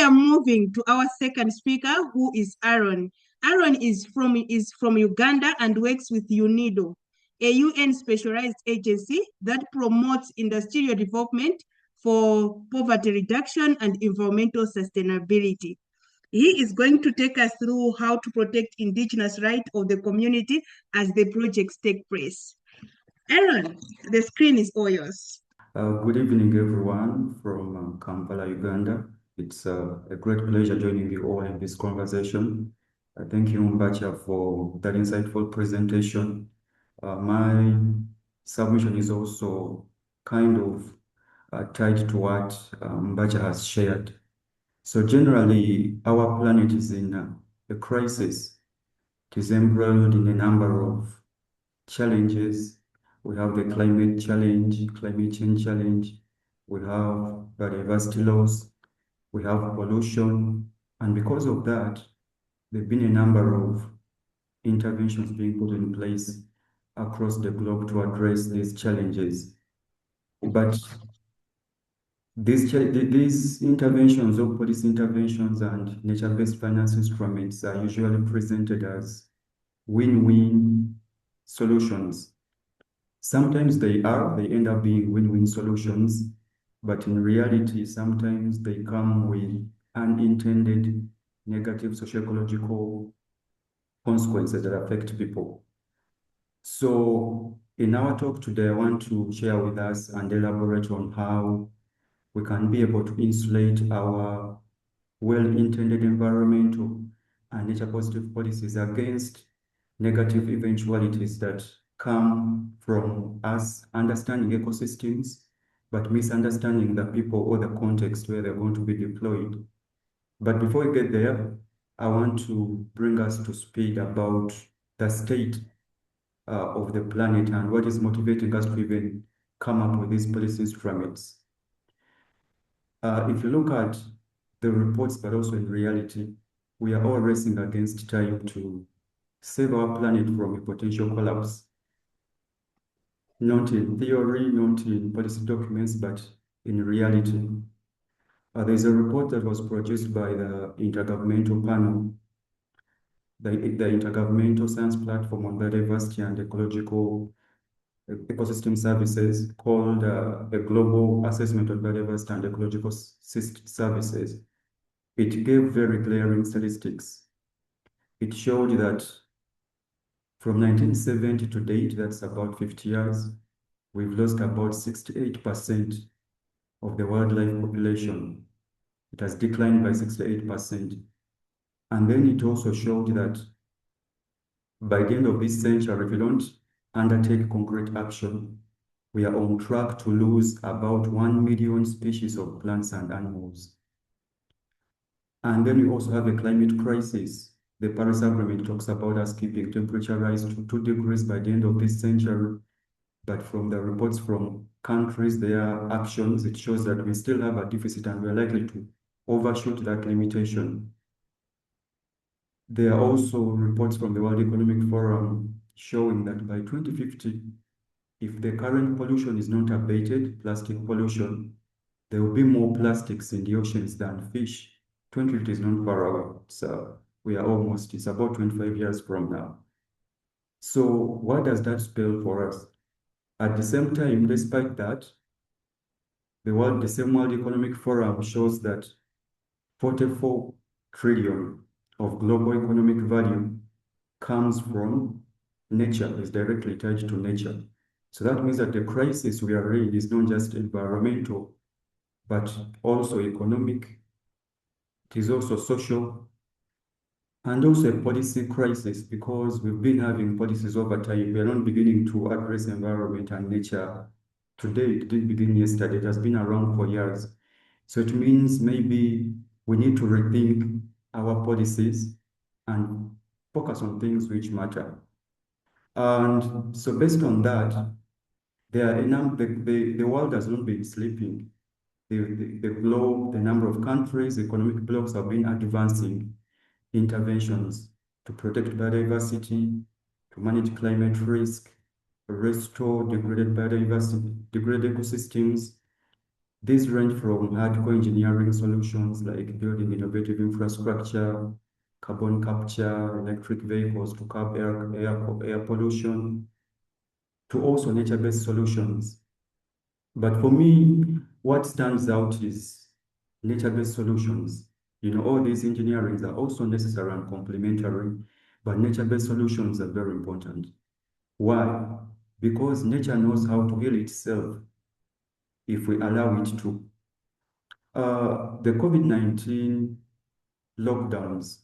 are moving to our second speaker, who is Aaron. Aaron is from Uganda and works with UNIDO, a UN specialized agency that promotes industrial development for poverty reduction and environmental sustainability. He is going to take us through how to protect indigenous rights of the community as the projects take place. Aaron, the screen is all yours. Good evening, everyone from Kampala, Uganda. It's a great pleasure joining you all in this conversation. Thank you, Mbacha, for that insightful presentation. My submission is also kind of tied to what Mbacha has shared. So generally, our planet is in a crisis. It is embroiled in a number of challenges. We have the climate challenge, climate change challenge. We have biodiversity loss. We have pollution. And because of that, there have been a number of interventions being put in place across the globe to address these challenges. But these interventions or policy interventions and nature-based finance instruments are usually presented as win-win solutions. Sometimes they end up being win-win solutions, but in reality, sometimes they come with unintended negative socioecological consequences that affect people. So in our talk today, I want to share with us and elaborate on how we can be able to insulate our well-intended environmental and nature-positive policies against negative eventualities that come from us understanding ecosystems, but misunderstanding the people or the context where they're going to be deployed. But before we get there, I want to bring us to speed about the state of the planet and what is motivating us to even come up with these policy instruments. If you look at the reports, but also in reality, we are all racing against time to save our planet from a potential collapse. Not in theory, not in policy documents, but in reality. There's a report that was produced by the Intergovernmental Panel, the Intergovernmental Science Platform on Biodiversity and Ecological Ecosystem Services, called a Global Assessment of Biodiversity and Ecological Services. It gave very glaring statistics. It showed that from 1970 to date, that's about 50 years, we've lost about 68% of the wildlife population. It has declined by 68%. And then it also showed that by the end of this century, if we don't undertake concrete action, we are on track to lose about 1 million species of plants and animals. And then we also have a climate crisis. The Paris Agreement talks about us keeping temperature rise to 2 degrees by the end of this century. But from the reports from countries, their actions, it shows that we still have a deficit and we're likely to overshoot that limitation. There are also reports from the World Economic Forum showing that by 2050, if the current pollution is not abated, plastic pollution, there will be more plastics in the oceans than fish. 2050 is not far away. So it's about 25 years from now. So what does that spell for us? At the same time, despite that, the same World Economic Forum shows that 44 trillion of global economic value comes from nature, is directly tied to nature. So that means that the crisis we are in is not just environmental, but also economic. It is also social, and also a policy crisis, because we've been having policies over time. We are not beginning to address environment and nature today. It didn't begin yesterday. It has been around for years. So it means maybe we need to rethink our policies and focus on things which matter. And so based on that, the world has not been sleeping. The globe, the number of countries, economic blocks have been advancing interventions to protect biodiversity, to manage climate risk, restore degraded biodiversity, degraded ecosystems, These range from hardcore engineering solutions like building innovative infrastructure, carbon capture, electric vehicles to curb air pollution, to also nature-based solutions. But for me, what stands out is nature-based solutions. You know, all these engineerings are also necessary and complementary, but nature-based solutions are very important. Why? Because nature knows how to heal itself if we allow it to. The COVID-19 lockdowns,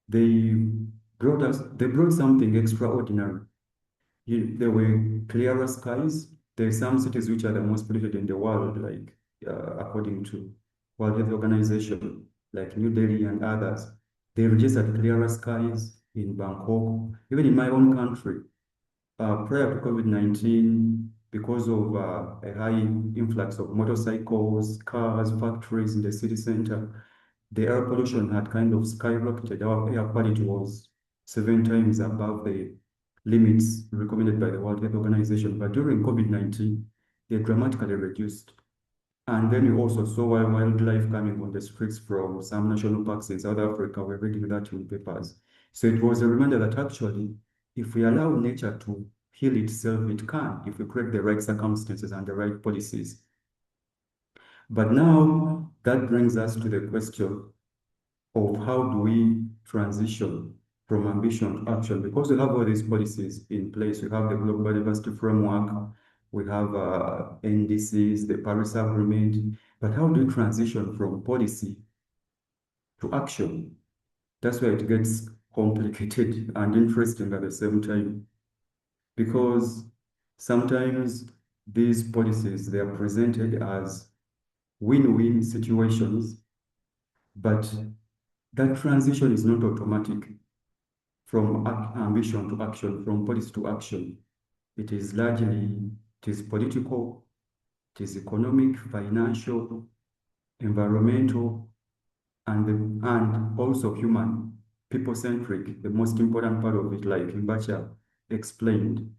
they they brought something extraordinary. There were clearer skies. There are some cities which are the most polluted in the world, like according to World Health Organization, like New Delhi and others. They registered clearer skies in Bangkok, even in my own country. Prior to COVID-19, because of a high influx of motorcycles, cars, factories in the city center, the air pollution had kind of skyrocketed. Our air quality was 7 times above the limits recommended by the World Health Organization. But during COVID-19, they dramatically reduced. And then we also saw wildlife coming on the streets from some national parks in South Africa. We're reading that in papers. So it was a reminder that actually, if we allow nature to heal itself, it can, if we create the right circumstances and the right policies. But now that brings us to the question of how do we transition from ambition to action? Because we have all these policies in place. We have the Global Biodiversity Framework, we have NDCs, the Paris Agreement, but how do we transition from policy to action? That's where it gets complicated and interesting at the same time, because sometimes these policies, they are presented as win-win situations, but that transition is not automatic from ambition to action, from policy to action. It is political, it is economic, financial, environmental, and also human, people-centric. The most important part of it, like Mbacha explained,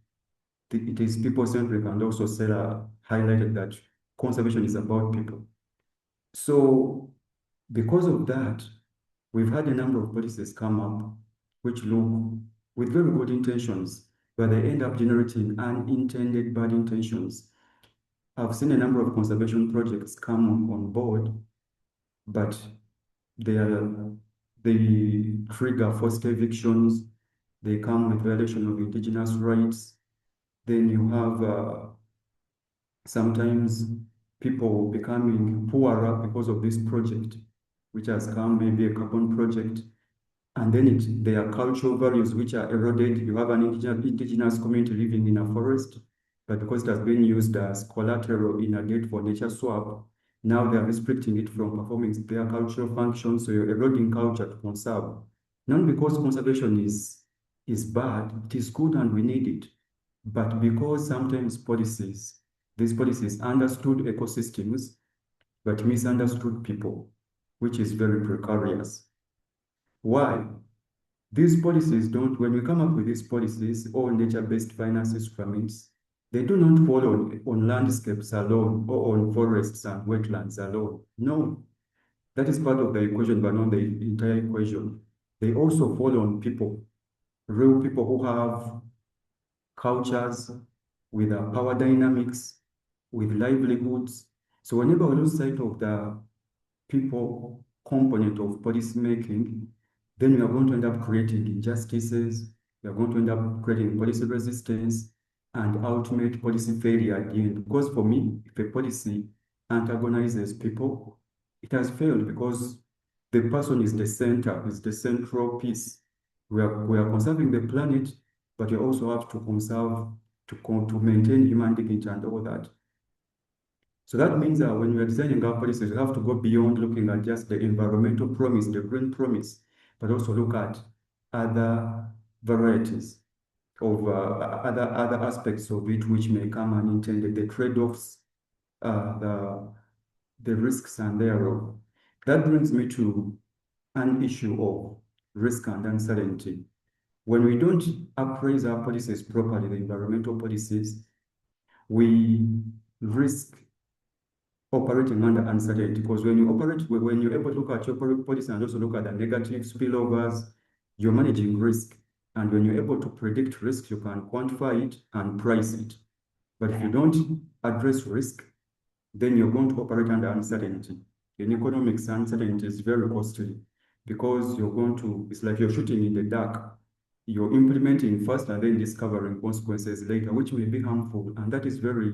it is people-centric, and also Sarah highlighted that conservation is about people. So because of that, we've had a number of policies come up which look with very good intentions, but they end up generating unintended bad intentions. I've seen a number of conservation projects come on board, but they trigger forced evictions, they come with violation of indigenous rights. Then you have sometimes people becoming poorer because of this project, which has come, maybe a carbon project, and then there are cultural values which are eroded. You have an indigenous community living in a forest, but because it has been used as collateral in a gate for nature swap, now they are restricting it from performing their cultural functions, so you're eroding culture to conserve. Not because conservation is bad, it is good and we need it, but because sometimes these policies understood ecosystems, but misunderstood people, which is very precarious. Why? These policies don't, when we come up with these policies, all nature-based finance instruments, they do not fall on landscapes alone or on forests and wetlands alone. No, that is part of the equation, but not the entire equation. They also fall on people, real people who have cultures, with power dynamics, with livelihoods. So whenever we lose sight of the people component of policy making, then we are going to end up creating injustices, we are going to end up creating policy resistance and ultimate policy failure at the end. Because for me, if a policy antagonizes people, it has failed because the person is the center, is the central piece. We are conserving the planet, but you also have to conserve, to maintain human dignity and all that. So that means that when we are designing our policies, we have to go beyond looking at just the environmental promise, the green promise, but also look at other varieties of other aspects of it which may come unintended, the trade-offs, the risks and thereof. That brings me to an issue of risk and uncertainty. When we don't appraise our policies properly, the environmental policies, we risk operating under uncertainty, because when you're able to look at your policy and also look at the negative spillovers, you're managing risk. And when you're able to predict risk, you can quantify it and price it. But if you don't address risk, then you're going to operate under uncertainty. In economics, uncertainty is very costly because it's like you're shooting in the dark. You're implementing first and then discovering consequences later, which may be harmful. And that is very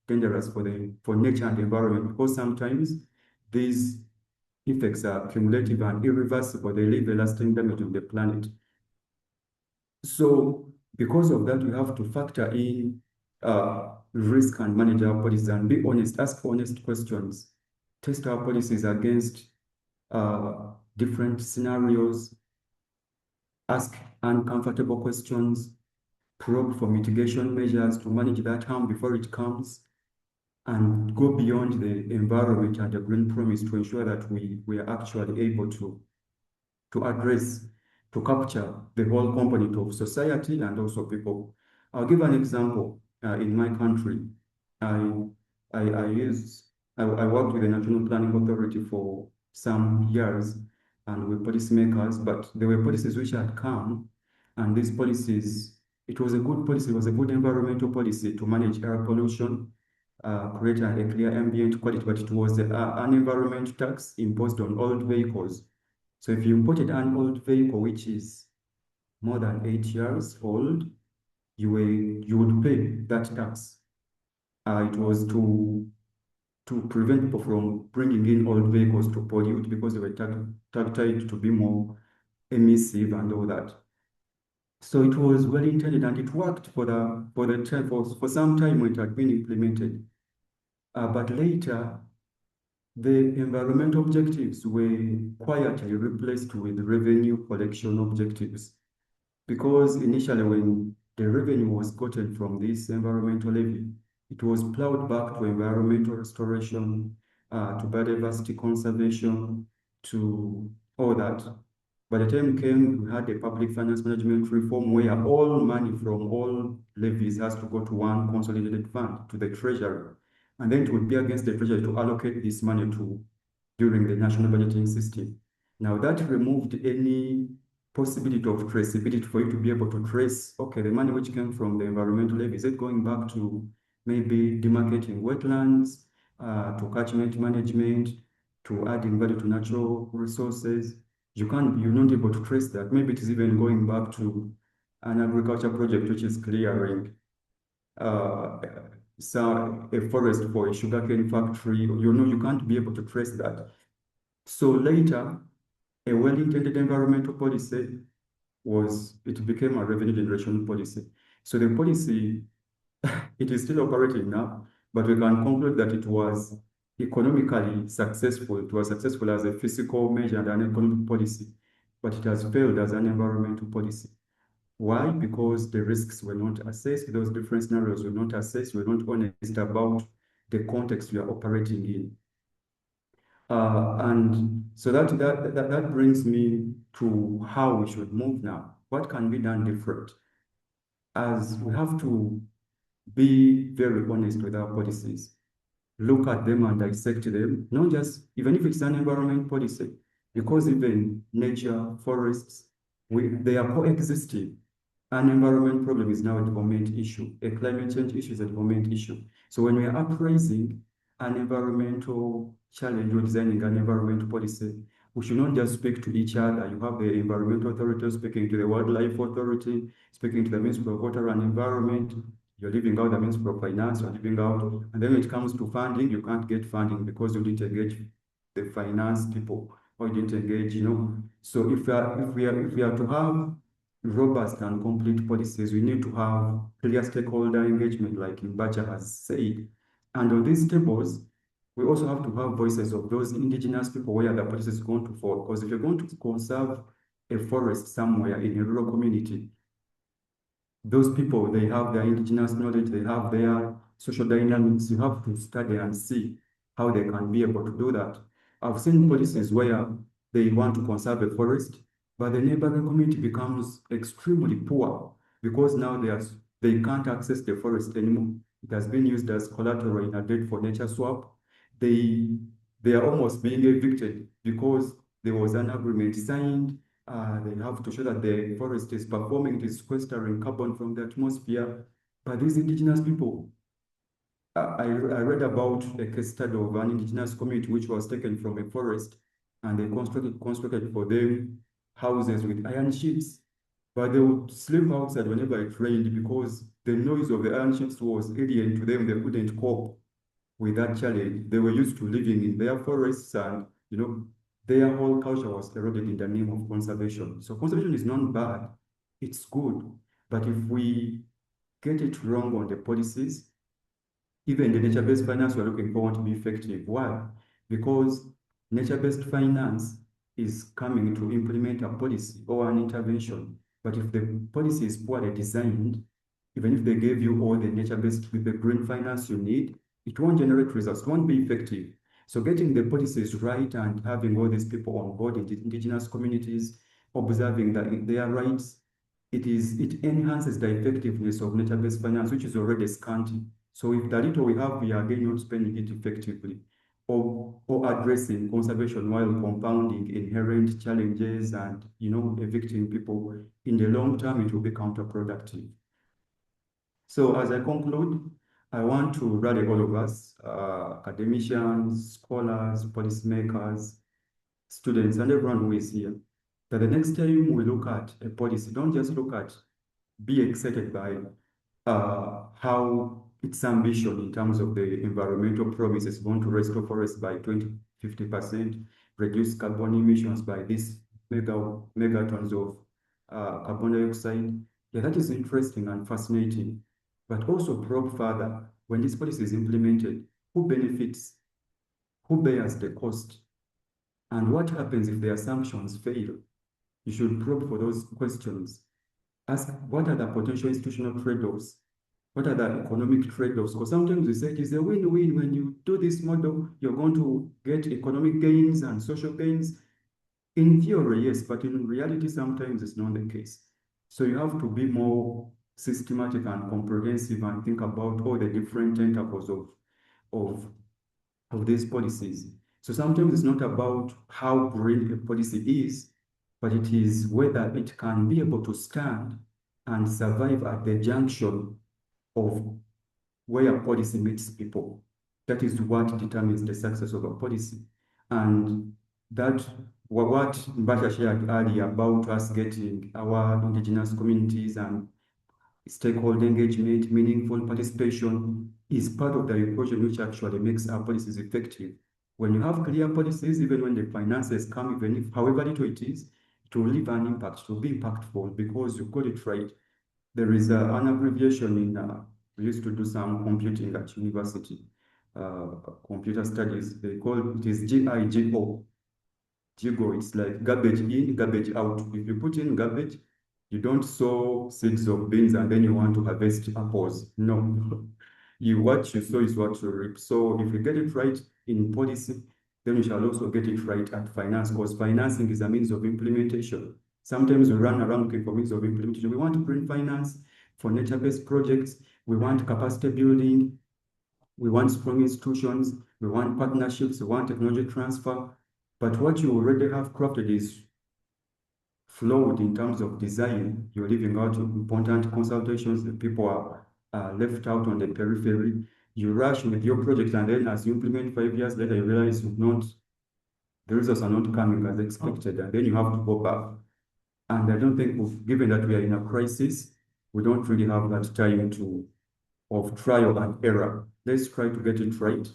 dangerous for nature and the environment, because sometimes these effects are cumulative and irreversible. They leave a lasting damage on the planet. So because of that, we have to factor in risk and manage our policies and be honest, ask honest questions, test our policies against different scenarios, ask uncomfortable questions, probe for mitigation measures to manage that harm before it comes, and go beyond the environment and the green promise to ensure that we are actually able to address, to capture the whole component of society and also people. I'll give an example. In my country, I worked with the National Planning Authority for some years and with policymakers, but there were policies which had come, and these policies, it was a good policy, it was a good environmental policy to manage air pollution, create a clear ambient quality, but it was an environment tax imposed on old vehicles. So if you imported an old vehicle which is more than 8 years old, you would pay that tax. It was to prevent people from bringing in old vehicles to pollute, because they were tied to be more emissive and all that. So it was well intended and it worked for some time when it had been implemented. But later, the environmental objectives were quietly replaced with revenue collection objectives, because initially when the revenue was gotten from this environmental levy, it was plowed back to environmental restoration, to biodiversity conservation, to all that. By the time came, we had a public finance management reform where all money from all levies has to go to one consolidated fund, to the treasury. And then it would be against the treasury to allocate this money during the national budgeting system. Now that removed any possibility of traceability for you to be able to trace, okay, the money which came from the environmental levy, is it going back to maybe demarcating wetlands, to catchment management, to adding value to natural resources? You're not able to trace that. Maybe it is even going back to an agriculture project which is clearing a forest for a sugarcane factory. You can't be able to trace that. So later, a well-intended environmental policy became a revenue generation policy. So the policy, it is still operating now, but we can conclude that it was economically successful. It was successful as a fiscal measure and an economic policy, but it has failed as an environmental policy. Why? Because the risks were not assessed, those different scenarios were not assessed, we're not honest about the context we are operating in. And so that brings me to how we should move now. What can be done different? As we have to be very honest with our policies, look at them and dissect them, not just, even if it's an environment policy, because even nature, forests, they are coexisting. An environment problem is now a development issue. A climate change issue is a development issue. So when we are appraising an environmental challenge or designing an environmental policy, we should not just speak to each other. You have the environmental authority speaking to the wildlife authority, speaking to the Ministry of Water and Environment. You're leaving out the Ministry of Finance, you're leaving out, and then when it comes to funding, you can't get funding because you didn't engage the finance people or you didn't engage, So if we are to have robust and complete policies, we need to have clear stakeholder engagement, like Imbacha has said. And on these tables, we also have to have voices of those indigenous people where the policy is going to fall. Because if you're going to conserve a forest somewhere in a rural community, those people, they have their indigenous knowledge, they have their social dynamics. You have to study and see how they can be able to do that. I've seen policies where they want to conserve a forest, but the neighboring community becomes extremely poor because now they can't access the forest anymore. It has been used as collateral in a deed for nature swap. they are almost being evicted because there was an agreement signed. They have to show that the forest is performing, it is sequestering carbon from the atmosphere. But these indigenous people, I read about a case study of an indigenous community which was taken from a forest, and they constructed for them houses with iron sheets. But they would sleep outside whenever it rained because the noise of the iron sheets was alien to them. They couldn't cope with that challenge. They were used to living in their forests, and their whole culture was eroded in the name of conservation. So conservation is not bad, it's good. But if we get it wrong on the policies, even the nature-based finance we're looking for won't be effective. Why? Because nature-based finance is coming to implement a policy or an intervention. But if the policy is poorly designed, even if they gave you all the nature-based with the green finance you need, it won't generate results, it won't be effective. So getting the policies right and having all these people on board in the indigenous communities, observing that their rights, it enhances the effectiveness of nature-based finance, which is already scanty. So if the little we have, we are again not spending it effectively, or addressing conservation while compounding inherent challenges and evicting people, in the long term, it will be counterproductive. So as I conclude, I want to rally all of us, academicians, scholars, policymakers, students, and everyone who is here, that the next time we look at a policy, don't just be excited by how its ambition in terms of the environmental promise is going to restore forests by 50%, reduce carbon emissions by this megatons of carbon dioxide. Yeah, that is interesting and fascinating. But also probe further, when this policy is implemented, who benefits, who bears the cost, and what happens if the assumptions fail? You should probe for those questions. Ask, what are the potential institutional trade-offs? What are the economic trade-offs? Because sometimes we say it is a win-win. When you do this model, you're going to get economic gains and social gains. In theory, yes, but in reality, sometimes it's not the case. So you have to be more systematic and comprehensive and think about all the different tentacles of, of these policies. So sometimes it's not about how green a policy is, but it is whether it can be able to stand and survive at the junction of where policy meets people. That is what determines the success of a policy. And that what Mbasha shared earlier about us getting our indigenous communities and stakeholder engagement, meaningful participation is part of the equation which actually makes our policies effective. When you have clear policies, even when the finances come, even if however little it is, it will leave an impact, it will be impactful because you got it right. There is an abbreviation in, we used to do some computing at university, computer studies, they call it is GIGO. GIGO, it's like garbage in, garbage out. If you put in garbage, you don't sow seeds of beans and then you want to harvest apples. No, what you sow is what you reap. So if you get it right in policy, then you shall also get it right at finance, because financing is a means of implementation. Sometimes we run around looking for means of implementation. We want to bring finance for nature-based projects. We want capacity building. We want strong institutions. We want partnerships. We want technology transfer. But what you already have crafted is flawed in terms of design. You're leaving out important consultations. The people are left out on the periphery. You rush with your project, and then as you implement 5 years later, you realize the results are not coming as expected, and then you have to go back. And I don't think, given that we are in a crisis, we don't really have that time of trial and error. Let's try to get it right,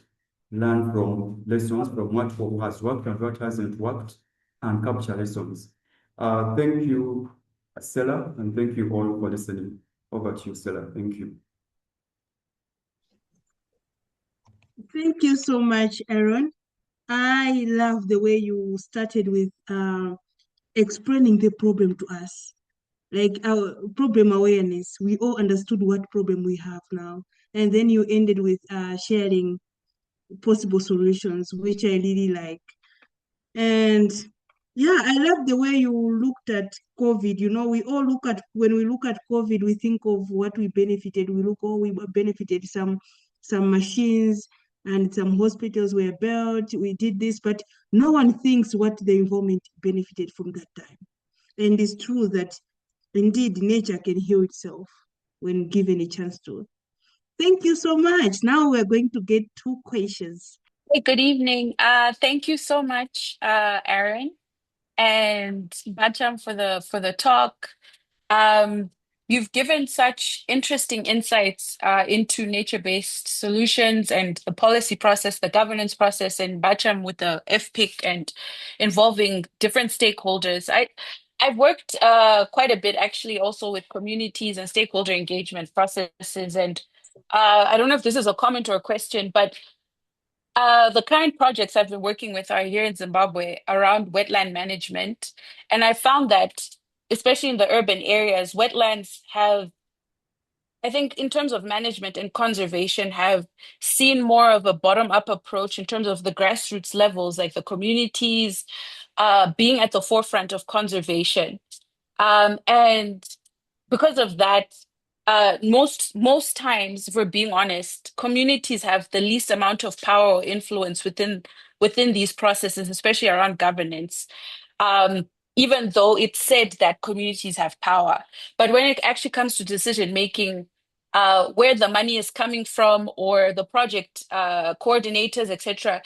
learn from lessons from what has worked and what hasn't worked, and capture lessons. Thank you, Stella, and thank you all for listening. Over to you, Stella. Thank you. Thank you so much, Aaron. I love the way you started with explaining the problem to us. Like our problem awareness, we all understood what problem we have now. And then you ended with sharing possible solutions, which I really like. And yeah, I love the way you looked at COVID. You know, we all look at, when we look at COVID, we think of what we benefited. We look, oh, we benefited some machines, and some hospitals were built, we did this, but no one thinks what the environment benefited from that time. And it's true that indeed nature can heal itself when given a chance to. Thank you so much. Now we're going to get two questions. Hey, good evening. Thank you so much, Aaron and Bacham for the talk. Um, you've given such interesting insights into nature-based solutions and the policy process, the governance process, and Bacham with the FPIC and involving different stakeholders. I've worked quite a bit actually also with communities and stakeholder engagement processes. And I don't know if this is a comment or a question, but the current projects I've been working with are here in Zimbabwe around wetland management. And I found that, especially in the urban areas, wetlands have, I think, in terms of management and conservation, have seen more of a bottom-up approach in terms of the grassroots levels, like the communities being at the forefront of conservation. And because of that, most times, if we're being honest, communities have the least amount of power or influence within these processes, especially around governance. Even though it's said that communities have power, but when it actually comes to decision making, where the money is coming from, or the project coordinators, etc.,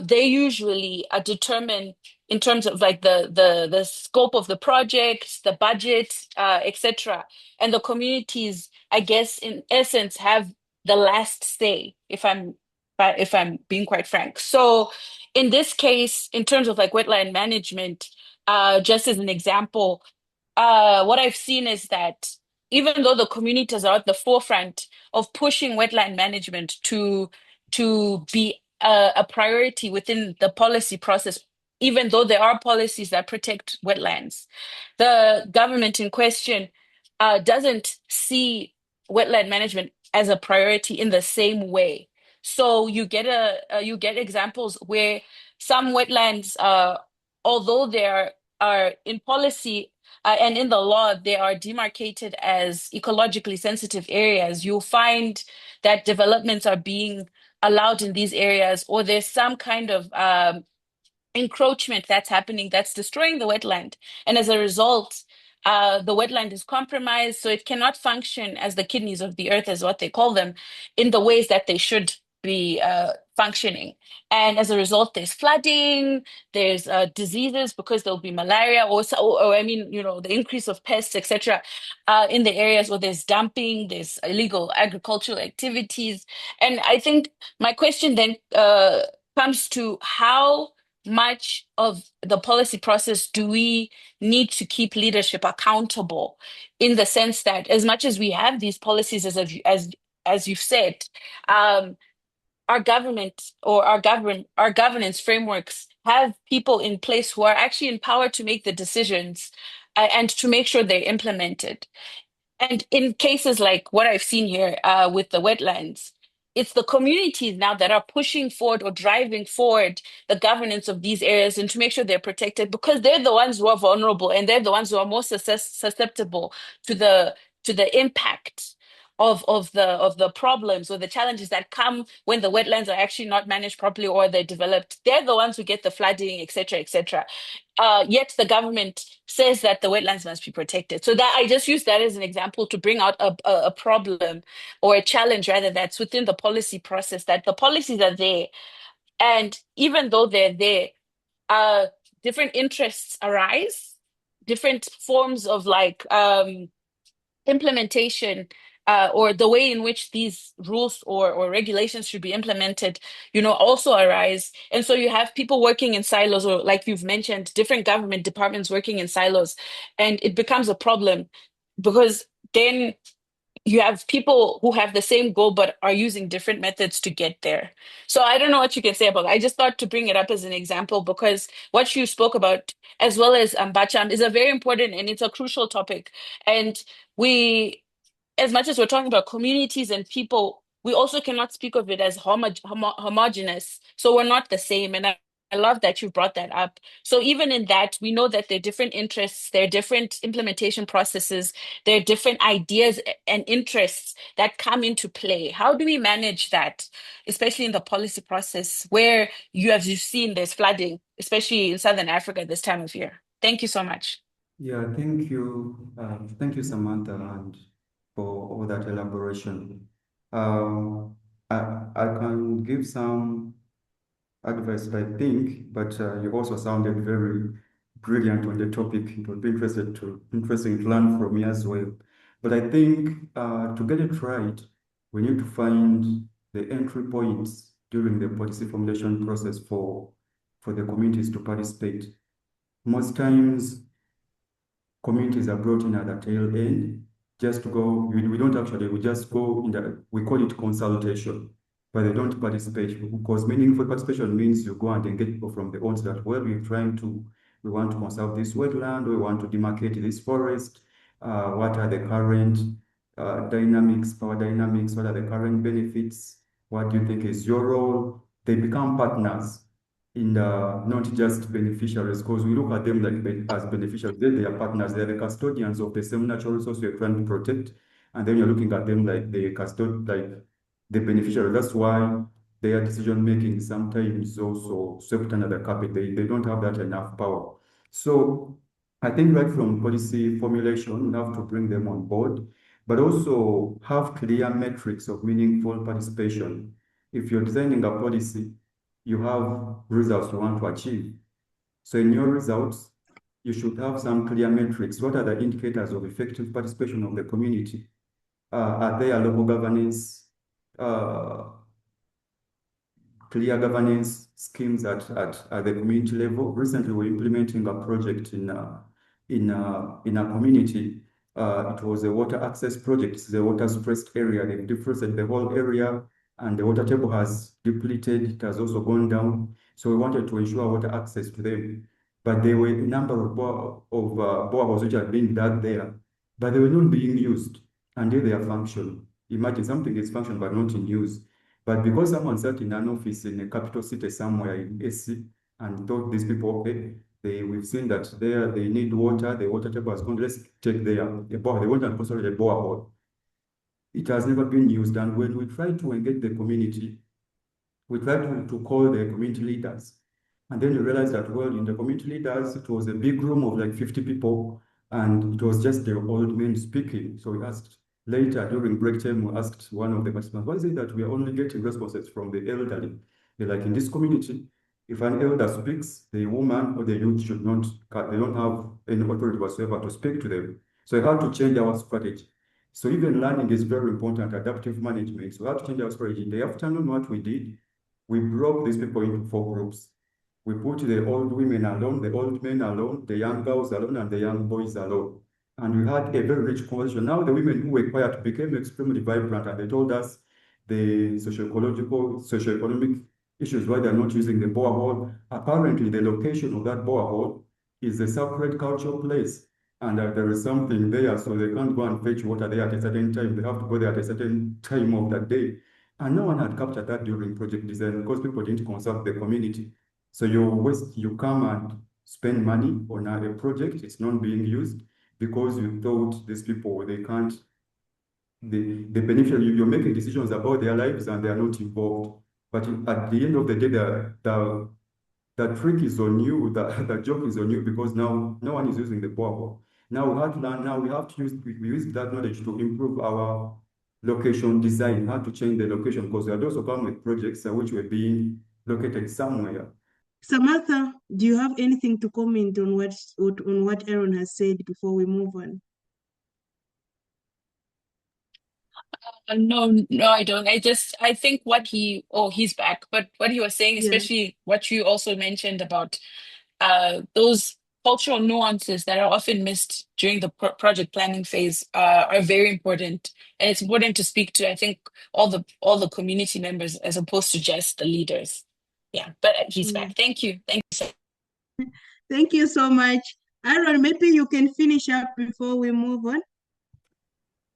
they usually determine in terms of like the scope of the project, the budget, etc. And the communities, I guess, in essence, have the last say. If I'm being quite frank. So, in this case, in terms of like wetland management, just as an example, what I've seen is that even though the communities are at the forefront of pushing wetland management to be a priority within the policy process, even though there are policies that protect wetlands. The government in question doesn't see wetland management as a priority in the same way. So you get examples where some wetlands, although are in policy and in the law, they are demarcated as ecologically sensitive areas. You'll find that developments are being allowed in these areas, or there's some kind of encroachment that's happening that's destroying the wetland. And as a result, the wetland is compromised, so it cannot function as the kidneys of the earth, as what they call them, in the ways that they should be functioning. And as a result, there's flooding, there's diseases because there'll be malaria, or I mean, you know, the increase of pests, etc., in the areas where there's dumping, there's illegal agricultural activities. And I think my question then comes to how much of the policy process do we need to keep leadership accountable, in the sense that as much as we have these policies, as you've said, our government or our governance frameworks have people in place who are actually empowered to make the decisions and to make sure they're implemented. And in cases like what I've seen here with the wetlands, it's the communities now that are pushing forward or driving forward the governance of these areas and to make sure they're protected, because they're the ones who are vulnerable and they're the ones who are most susceptible to the impact of the problems or the challenges that come when the wetlands are actually not managed properly or they're developed. They're the ones who get the flooding, etc., etc. Yet the government says that the wetlands must be protected. So that I just use that as an example to bring out a problem or a challenge rather that's within the policy process, that the policies are there. And even though they're there, uh, different interests arise, different forms of like implementation or the way in which these rules or regulations should be implemented, you know, also arise. And so you have people working in silos, or like you've mentioned, different government departments working in silos, and it becomes a problem because then you have people who have the same goal but are using different methods to get there. So I don't know what you can say about that. I just thought to bring it up as an example because what you spoke about, as well as Bacham, is a very important and it's a crucial topic. And we, as much as we're talking about communities and people, we also cannot speak of it as homogeneous. So we're not the same. And I love that you brought that up. So even in that, we know that there are different interests, there are different implementation processes, there are different ideas and interests that come into play. How do we manage that, especially in the policy process where you've seen there's flooding, especially in Southern Africa this time of year? Thank you so much. Yeah, thank you. Thank you, Samantha, and for all that elaboration. I can give some advice, I think, but you also sounded very brilliant on the topic. It would be interesting to learn from you as well. But I think to get it right, we need to find the entry points during the policy formulation process for the communities to participate. Most times, communities are brought in at the tail end just to go, we don't actually, we just go in we call it consultation, but they don't participate because meaningful participation means you go and engage people from the owners that, well, we want to conserve this wetland, we want to demarcate this forest, what are the current dynamics, power dynamics, what are the current benefits, what do you think is your role? They become partners in not just beneficiaries, because we look at them like as beneficiaries. They are partners. They're the custodians of the same natural resource we're trying to protect, and then you're looking at them like the beneficiary. That's why their decision making sometimes also swept under the carpet. They don't have that enough power. So I think right from policy formulation, we have to bring them on board, but also have clear metrics of meaningful participation. If you're designing a policy, you have results you want to achieve. So in your results, you should have some clear metrics. What are the indicators of effective participation of the community? Are there local governance, clear governance schemes at the community level? Recently, we're implementing a project in a community. It was a water access project. It's a water stressed area. They've deforested the whole area, and the water table has depleted. It has also gone down. So we wanted to ensure water access to them. But there were a number of boreholes which had been dug there, but they were not being used until they are functional. Imagine something is functional but not in use. But because someone sat in an office in a capital city somewhere in AC and thought these people, okay, we've seen that they need water, the water table has gone, let's take their borehole. They want to construct a borehole. It has never been used. And when we try to engage the community, we try to call the community leaders. And then you realize that, well, in the community leaders, it was a big room of like 50 people, and it was just the old men speaking. So we asked later during break time, we asked one of the participants, why is it that we are only getting responses from the elderly? They're like, in this community, if an elder speaks, the woman or the youth should not, they don't have any authority whatsoever to speak to them. So we had to change our strategy. So even learning is very important, adaptive management. So we had to change our strategy. In the afternoon, what we did, we broke these people into 4 groups. We put the old women alone, the old men alone, the young girls alone, and the young boys alone. And we had a very rich conversation. Now the women who were quiet became extremely vibrant, and they told us the socioeconomic issues why they're not using the borehole. Apparently, the location of that borehole is a sacred cultural place, and there is something there, so they can't go and fetch water there at a certain time. They have to go there at a certain time of that day. And no one had captured that during project design because people didn't consult the community. So you come and spend money on a project, it's not being used because you thought these people, they can't, the beneficiary, you're making decisions about their lives and they are not involved. But at the end of the day, the trick is on you, the joke is on you because now no one is using the borehole. Now we have to learn, now we have to we use that knowledge to improve our location design, how to change the location because we had also come with projects which were being located somewhere. Samantha, do you have anything to comment on what Aaron has said before we move on? No, I don't. I think he's back, but what he was saying, especially what you also mentioned about those cultural nuances that are often missed during the project planning phase are very important. And it's important to speak to, I think, all the community members as opposed to just the leaders. Yeah, but he's back. Thank you. Thank you. Thank you so much. Aaron, maybe you can finish up before we move on.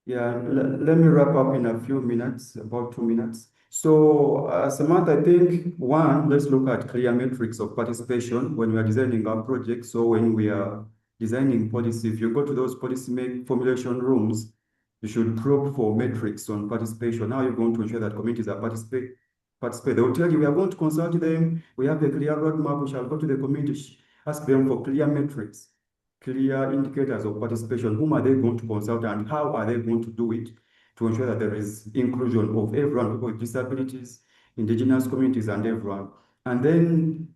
Yeah, let me wrap up in a few minutes, about 2 minutes. So, Samantha, I think one, let's look at clear metrics of participation when we are designing our project. So when we are designing policy, if you go to those policy formulation rooms, you should probe for metrics on participation. How are you going to ensure that communities are participate? They will tell you, we are going to consult them. We have a clear roadmap. We shall go to the community, ask them for clear metrics, clear indicators of participation. Whom are they going to consult and how are they going to do it to ensure that there is inclusion of everyone, people with disabilities, indigenous communities, and everyone. And then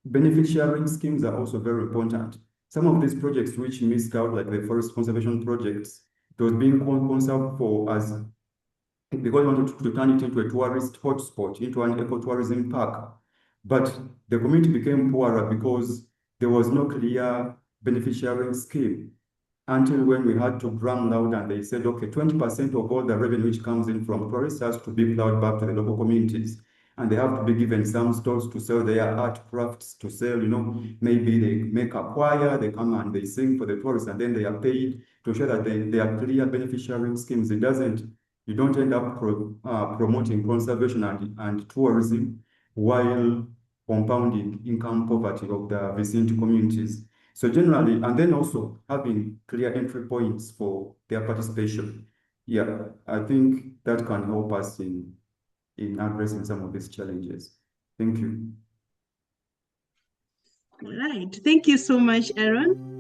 benefit sharing schemes are also very important. Some of these projects which missed out, like the forest conservation projects, it was being conceived for as because we wanted to turn it into a tourist hotspot, into an ecotourism park. But the community became poorer because there was no clear benefit sharing scheme until when we had to drum loud and they said, okay, 20% of all the revenue which comes in from tourists has to be plowed back to the local communities. And they have to be given some stalls to sell their art crafts, to sell, maybe they make a choir, they come and they sing for the tourists, and then they are paid to ensure that they are clear benefit sharing schemes. You don't end up promoting conservation and tourism while compounding income poverty of the vicinity communities. So generally, and then also having clear entry points for their participation. Yeah, I think that can help us in addressing some of these challenges. Thank you. All right. Thank you so much, Aaron.